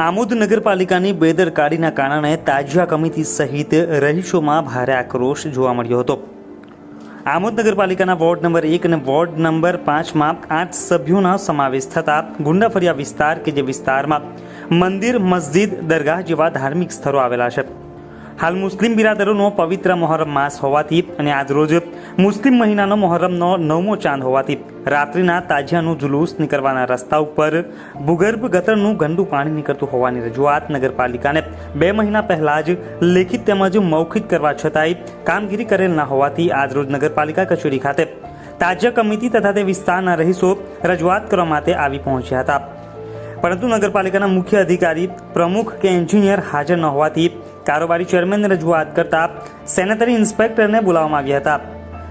આમોદ નગરપાલિકાની બેદરકારીના કારણે તાજિયા કમિટી સહિત રહીશોમાં ભારે આક્રોશ જોવા મળ્યો હતો। આમોદ નગરપાલિકાના વોર્ડ નંબર 1 અને વોર્ડ નંબર 5માં 8 સભ્યોનો સમાવેશ થતા ગુંડાફળિયા વિસ્તાર કે જે વિસ્તારમાં મંદિર, મસ્જિદ, દરગાહ જેવા ધાર્મિક સ્થળો આવેલા છે। હાલ મુસ્લિમ બિરાદરોનો પવિત્ર મોહરમ માસ હોવાથી અને આજરોજ મુસ્લિમ મહિનાનો મોહરમનો 9મો ચાંદ હોવાથી રાત્રિના તાજિયાનું જુલુસ નીકળવાના રસ્તા ઉપર ભૂગર્ભ ગટરનું ગંદુ પાણી નીકળતું હોવાની રજૂઆત નગરપાલિકાને 2 મહિના પહેલા જ લેખિત તેમજ મૌખિક કરવા છતાંય કામગીરી કરેલ ન હોવાથી આજરોજ નગરપાલિકા કચેરી ખાતે તાજિયા કમિટી તથા તે વિસ્તારના રહીશો રજૂઆત કરવા માટે આવી પહોંચ્યા હતા, પરંતુ નગરપાલિકાના મુખ્ય અધિકારી, પ્રમુખ કે એન્જિનિયર હાજર ન હોવાથી કારોબારી ચેરમેનને રજૂઆત કરતા સેનેટરી ઇન્સ્પેક્ટરને બોલાવવામાં આવ્યા હતા।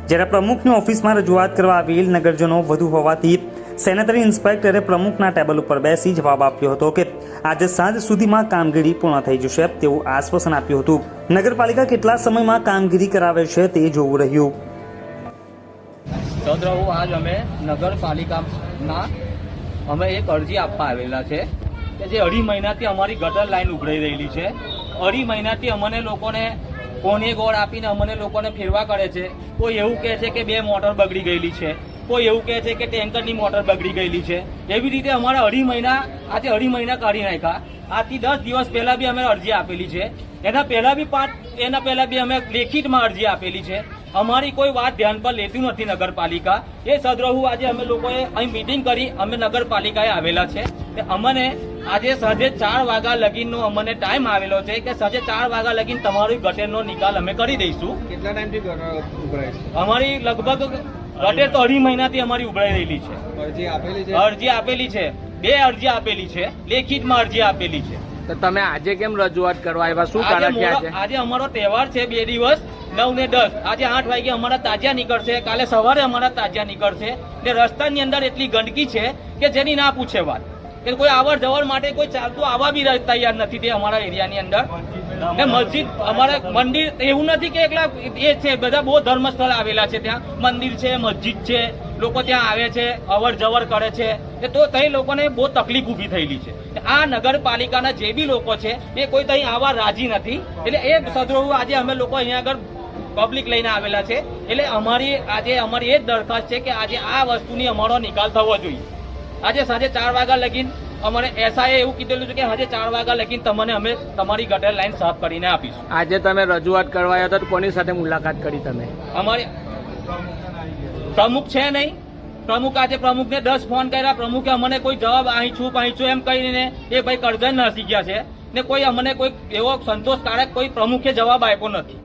જ્યારે પ્રમુખની ઓફિસમાં રજૂઆત કરવા આવેલ નગરજનો વધુ હોવાથી સેનેટરી ઇન્સ્પેક્ટરે પ્રમુખના ટેબલ ઉપર બેસી જવાબ આપ્યો હતો કે આજે સાંજ સુધીમાં કામગીરી પૂર્ણ થઈ જશે તેવું આશ્વાસન આપ્યું હતું। નગરપાલિકા કેટલા સમયમાં કામગીરી કરાવે છે તે જોવું રહ્યું। આજ અમે નગરપાલિકાના અમે એક અરજી આપવા આવેલા છે કે જે 2.5 મહિનાથી અમારી ગટર લાઈન ઉભરાઈ રહેલી છે। 2.5 મહિનાથી અમને લોકોને કોને ગોળ આપીને અમને લોકોને ફેરવા કરે છે। કોઈ એવું કહે છે કે 2 મોટર બગડી ગયેલી છે, કોઈ એવું કહે છે કે ટેન્કરની મોટર બગડી ગયેલી છે। એવી રીતે અમારા 2.5 મહિના આજે 2.5 મહિના કાઢી નાખ્યા। આથી 10 દિવસ પહેલા બી અમે અરજી આપેલી છે, એના પહેલા બી અમે લેખિતમાં અરજી આપેલી છે। અમારી કોઈ વાત ધ્યાન પર લેતું નથી નગરપાલિકા। એ સદરહુ આજે અમે લોકોએ અહીં મીટિંગ કરી અમે નગરપાલિકાએ આવેલા છે કે અમને આજે સાંજે 4 વાગ્યા લગીનનો અમને ટાઈમ આવેલો છે કે સાંજે 4 વાગ્યા લગીન તમારી ગટેરનો નિકાલ અમે કરી દઈશું। કેટલા ટાઈમથી ઉભરાય છે? અમારી લગભગ ગટેર તો 2.5 મહિનાથી અમારી ઉભરાઈ રહેલી છે। અરજી આપેલી છે 2 અરજી આપેલી છે, લેખિતમાં અરજી આપેલી છે। તો તમે આજે કેમ રજૂઆત કરવા આવ્યા? શું કારણ છે? આજે અમારો તહેવાર છે 2 દિવસ 9 ને 10 આજે 8 વાગે અમારા તાજિયા નીકળશે, કાલે સવારે અમારા તાજિયા નીકળશે ને રસ્તાની અંદર એટલી ગંદકી છે કે જેની ના પૂછે વાત કે કોઈ આવર જવર માટે કોઈ ચાલતું આવવા બી તૈયાર નથી તે અમારા એરિયાની અંદર। ને મસ્જિદ અમારા મંદિર એવું નથી કે એકલા એ છે, બધા બહુ ધર્મ સ્થળ આવેલા છે, ત્યાં મંદિર છે, મસ્જિદ છે, લોકો ત્યાં આવે છે, અવર જવર કરે છે તો તે લોકોને બહુ તકલીફ ઊભી થયેલી છે। આ નગરપાલિકાના જે બી લોકો છે એ કોઈ ત્યાં આવવા રાજી નથી, એટલે એ સદરૂપ આજે અમે લોકો અહીંયા આગળ પબ્લિક લઈને આવેલા છે। એટલે અમારી એ જ દરખાસ્ત છે કે આજે આ વસ્તુની અમારો નિકાલ થવો જોઈએ। આજે સાંજે 4 વાગ્યા લગીન અમારે એસઆઈએ એવું કીધેલું છે કે આજે 4 વાગ્યા લગીન તમને અમે તમારી ગટર લાઈન સાફ કરીને આપીશું। આજે તમે રજૂઆત કરવા આવ્યા તો કોની સાથે મુલાકાત કરી તમે? અમારી પ્રમુખ છે નહીં, પ્રમુખને 10 ફોન કર્યા, પ્રમુખે અમને કોઈ જવાબ અહીં છું એમ કહીને એ ભાઈ કરજણ નાસી ગયા છે ને કોઈ અમને કોઈ એવો સંતોષકારક કોઈ પ્રમુખે જવાબ આપ્યો નથી।